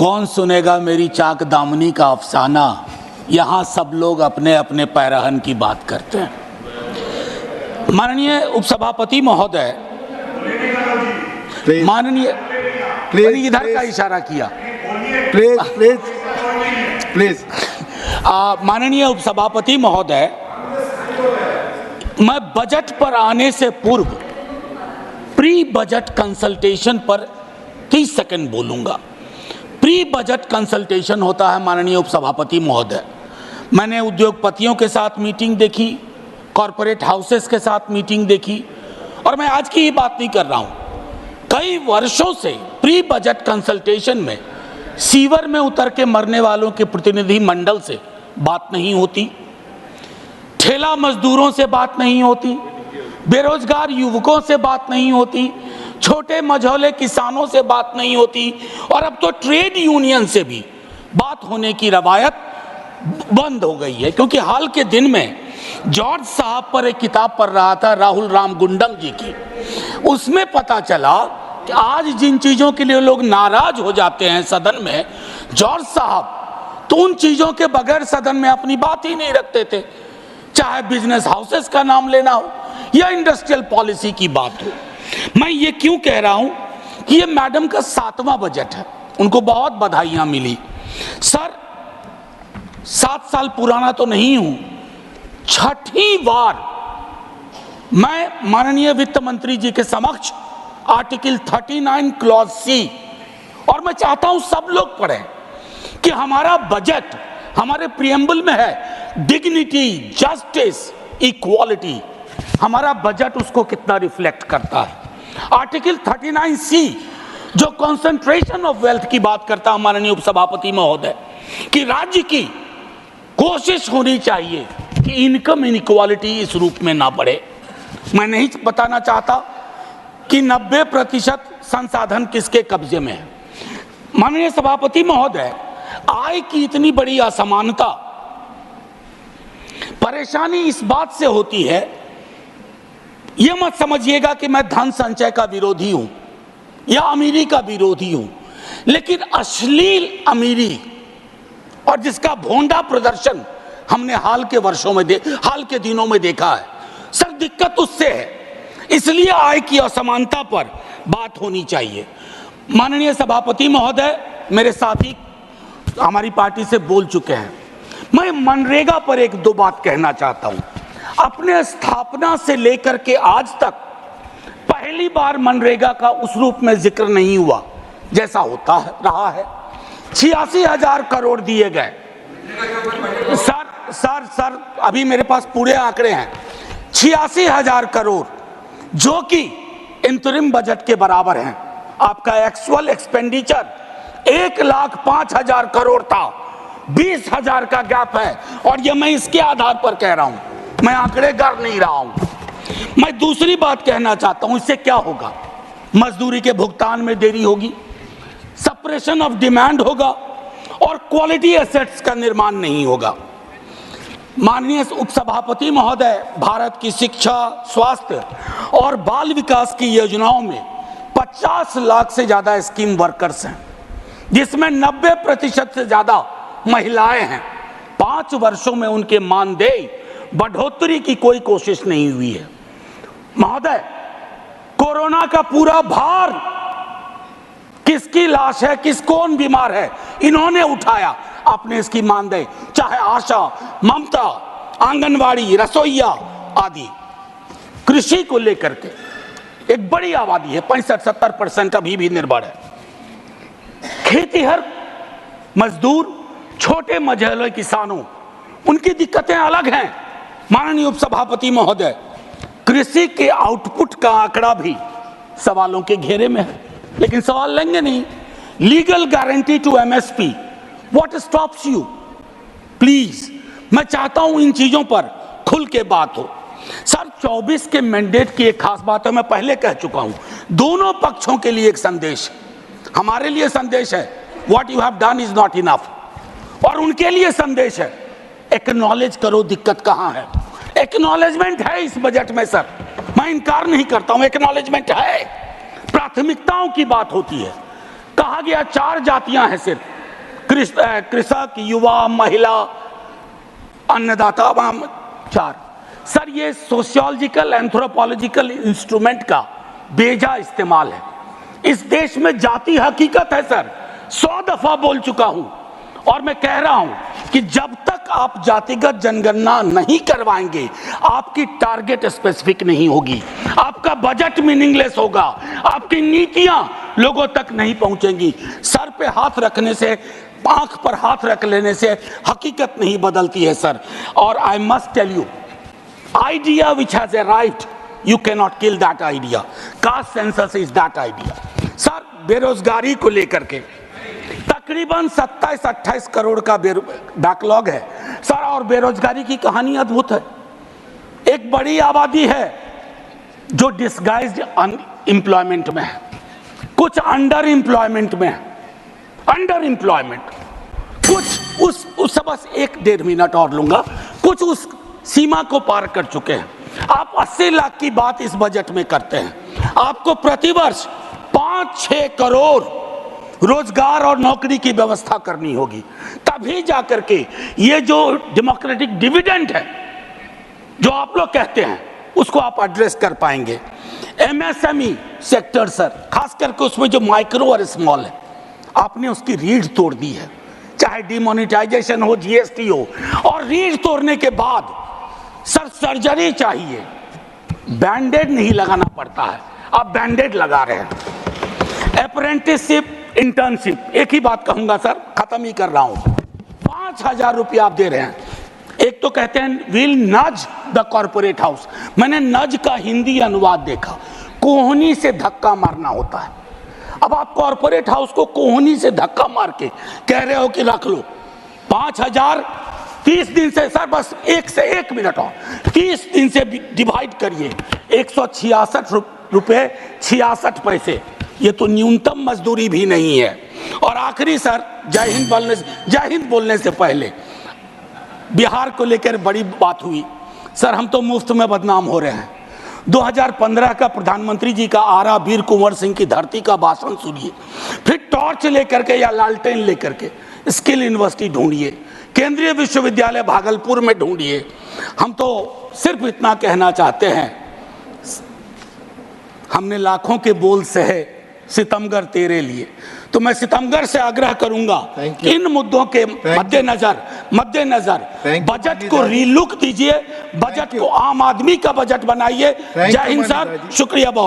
कौन सुनेगा मेरी चाक दामनी का अफसाना, यहाँ सब लोग अपने अपने पैरहन की बात करते हैं। माननीय उपसभापति महोदय, माननीय इधर का इशारा किया, प्लीज। माननीय उपसभापति महोदय, मैं बजट पर आने से पूर्व प्री बजट कंसल्टेशन पर 30 सेकंड बोलूंगा। प्री बजट कंसल्टेशन होता है माननीय उपसभापति महोदय। मैंने उद्योगपतियों के साथ मीटिंग देखी, कॉरपोरेट हाउसेस के साथ मीटिंग देखी, और मैं आज की ही बात नहीं कर रहा हूं। कई वर्षों से प्री बजट कंसल्टेशन में सीवर में उतर के मरने वालों के प्रतिनिधि मंडल से बात नहीं होती, ठेला मजदूरों से बात नहीं होती, बेरोजगार युवकों से बात नहीं होती, छोटे मझौले किसानों से बात नहीं होती, और अब तो ट्रेड यूनियन से भी बात होने की रवायत बंद हो गई है। क्योंकि हाल के दिन में जॉर्ज साहब पर एक किताब पढ़ रहा था, राहुल राम गुंडम जी की, उसमें पता चला कि आज जिन चीजों के लिए लोग नाराज हो जाते हैं सदन में, जॉर्ज साहब तो उन चीजों के बगैर सदन में अपनी बात ही नहीं रखते थे, चाहे बिजनेस हाउसेस का नाम लेना हो या इंडस्ट्रियल पॉलिसी की बात हो। मैं ये क्यों कह रहा हूं कि ये मैडम का 7वां बजट है, उनको बहुत बधाइयां मिली। सर, 7 साल पुराना तो नहीं हूं, 6ठी बार मैं माननीय वित्त मंत्री जी के समक्ष आर्टिकल 39 क्लॉज सी, और मैं चाहता हूं सब लोग पढ़ें कि हमारा बजट हमारे प्रियम्बल में है, डिग्निटी, जस्टिस, इक्वालिटी। हमारा बजट उसको कितना रिफ्लेक्ट करता है। आर्टिकल 39 सी जो कंसंट्रेशन ऑफ वेल्थ की बात करता है माननीय उपसभापति महोदय, कि राज्य की कोशिश होनी चाहिए कि इनकम इनइक्वालिटी इस रूप में ना बढ़े। मैं नहीं बताना चाहता कि 90% संसाधन किसके कब्जे में है। माननीय सभापति महोदय, आय की इतनी बड़ी असमानता, परेशानी इस बात से होती है, यह मत समझिएगा कि मैं धन संचय का विरोधी हूं या अमीरी का विरोधी हूं, लेकिन अश्लील अमीरी और जिसका भोंडा प्रदर्शन हमने हाल के दिनों में देखा है, सर दिक्कत उससे है। इसलिए आय की असमानता पर बात होनी चाहिए। माननीय सभापति महोदय, मेरे साथी हमारी पार्टी से बोल चुके हैं, मैं मनरेगा पर 1-2 बात कहना चाहता हूं। अपने स्थापना से लेकर के आज तक पहली बार मनरेगा का उस रूप में जिक्र नहीं हुआ जैसा होता है रहा है। 86,000 करोड़ दिए गए। सर अभी मेरे पास पूरे आंकड़े हैं। 86,000 करोड़ जो कि इंतरिम बजट के बराबर हैं। आपका एक्चुअल एक्सपेंडिचर 1,05,000 करोड़ था, 20,000 का गैप है, और ये मैं इसके आधार पर कह रहा हूं, मैं आंकड़े गर नहीं रहा हूं। मैं दूसरी बात कहना चाहता हूं, इससे क्या होगा? मजदूरी के भुगतान में देरी होगी, सप्रेशन ऑफ डिमांड होगा, और क्वालिटी एसेट्स का निर्माण नहीं होगा। माननीय उपसभापति महोदय, भारत की शिक्षा, स्वास्थ्य और बाल विकास की योजनाओं में 50 लाख से ज्यादा स्कीम वर्कर्स हैं, जिसमें 90% से ज्यादा महिलाएं हैं। 5 वर्षों में उनके मानदेय बढ़ोतरी की कोई कोशिश नहीं हुई है। महोदय, कोरोना का पूरा भार किसकी लाश है, कौन बीमार है, इन्होंने उठाया। आपने इसकी मानदेय, चाहे आशा, ममता, आंगनवाड़ी, रसोईया आदि, कृषि को लेकर के एक बड़ी आबादी है, 65-70% अभी भी निर्भर है। खेतीहर मजदूर, छोटे मझौले किसानों, उनकी दिक्कतें अलग हैं। माननीय उपसभापति महोदय, कृषि के आउटपुट का आंकड़ा भी सवालों के घेरे में है, लेकिन सवाल लेंगे नहीं। Legal guarantee to MSP, what stops you? Please, मैं चाहता हूं इन चीजों पर खुल के बात हो। सर, 24 के मैंडेट की एक खास बात है, मैं पहले कह चुका हूं, दोनों पक्षों के लिए एक संदेश है। हमारे लिए संदेश है what you have done is not enough, और उनके लिए संदेश है एक्नॉलेज करो दिक्कत कहां है। एक्नॉलेजमेंट है इस बजट में सर, मैं इनकार नहीं करता हूं, एक्नॉलेजमेंट है। प्राथमिकताओं की बात होती है। कहा गया 4 जातियां हैं सिर्फ, कृषक, युवा, महिला, अन्नदाता, 4। सर ये सोशियोलॉजिकल एंथ्रोपोलॉजिकल इंस्ट्रूमेंट का बेजा इस्तेमाल है। इस देश में जाति हकीकत है सर, 100 दफा बोल चुका हूं और मैं कह रहा हूं कि जब तक आप जातिगत जनगणना नहीं करवाएंगे आपकी टारगेट स्पेसिफिक नहीं होगी, आपका बजट मीनिंगलेस होगा, आपकी नीतियां लोगों तक नहीं पहुंचेंगी। सर पे हाथ रखने से, आंख पर हाथ रख लेने से हकीकत नहीं बदलती है सर। और I must tell you, idea which has arrived, you cannot kill that idea. Caste census is that idea. Sir बेरोजगारी को लेकर के तकरीबन 27-28 करोड़ का बैकलॉग है सर, और बेरोजगारी की कहानी अद्भुत है। एक बड़ी आबादी है जो डिस्गाइज्ड अनएम्प्लॉयमेंट में है, कुछ अंडर एम्प्लॉयमेंट में है, अंडर एम्प्लॉयमेंट, कुछ उस बस 1-1.5 मिनट और लूंगा, कुछ उस सीमा को पार कर चुके हैं। आप 80 लाख की बात इस बजट में करते हैं। आपको प्रतिवर्ष 5-6 करोड़ रोजगार और नौकरी की व्यवस्था करनी होगी, तभी जाकर के ये जो डेमोक्रेटिक डिविडेंड है जो आप लोग कहते हैं उसको आप एड्रेस कर पाएंगे। एमएसएमई सेक्टर सर, खास करके उसमें जो माइक्रो और स्मॉल है, आपने उसकी रीढ़ तोड़ दी है, चाहे डिमोनेटाइजेशन हो, जीएसटी हो, और रीढ़ तोड़ने के बाद सर सर्जरी चाहिए, बैंडेड नहीं लगाना पड़ता है, आप बैंडेड लगा रहे हैं। अप्रेंटिसशिप, इंटर्नशिप, एक ही बात कहूंगा सर, खत्म ही कर रहा हूं, 5,000 रुपया आप दे रहे हैं। एक तो कहते हैं विल नज द कॉर्पोरेट हाउस, मैंने नज का हिंदी अनुवाद देखा, कोहनी से धक्का मारना होता है। अब आप कॉर्पोरेट हाउस को कोहनी से धक्का मार के कह रहे हो कि रख लो 5,000, 30 दिन से सर, बस 1 मिनट और 30 दिन से डिवाइड करिए, 166 रुपये 66 पैसे, ये तो न्यूनतम मजदूरी भी नहीं है। और आखिरी सर, जय हिंद बोलने से पहले बिहार को लेकर बड़ी बात हुई सर, हम तो मुफ्त में बदनाम हो रहे हैं। 2015 का प्रधानमंत्री जी का आरा वीर कुंवर सिंह की धरती का भाषण सुनिए, फिर टॉर्च लेकर के या लालटेन लेकर के स्किल यूनिवर्सिटी ढूंढिए, केंद्रीय विश्वविद्यालय भागलपुर में ढूंढिए। हम तो सिर्फ इतना कहना चाहते हैं, हमने लाखों के बोल सहे सितमगर तेरे लिए, तो मैं सितमगर से आग्रह करूंगा इन मुद्दों के मद्देनजर बजट को रीलुक दीजिए, बजट को आम आदमी का बजट बनाइए। जय हिंद सर, शुक्रिया बहुत।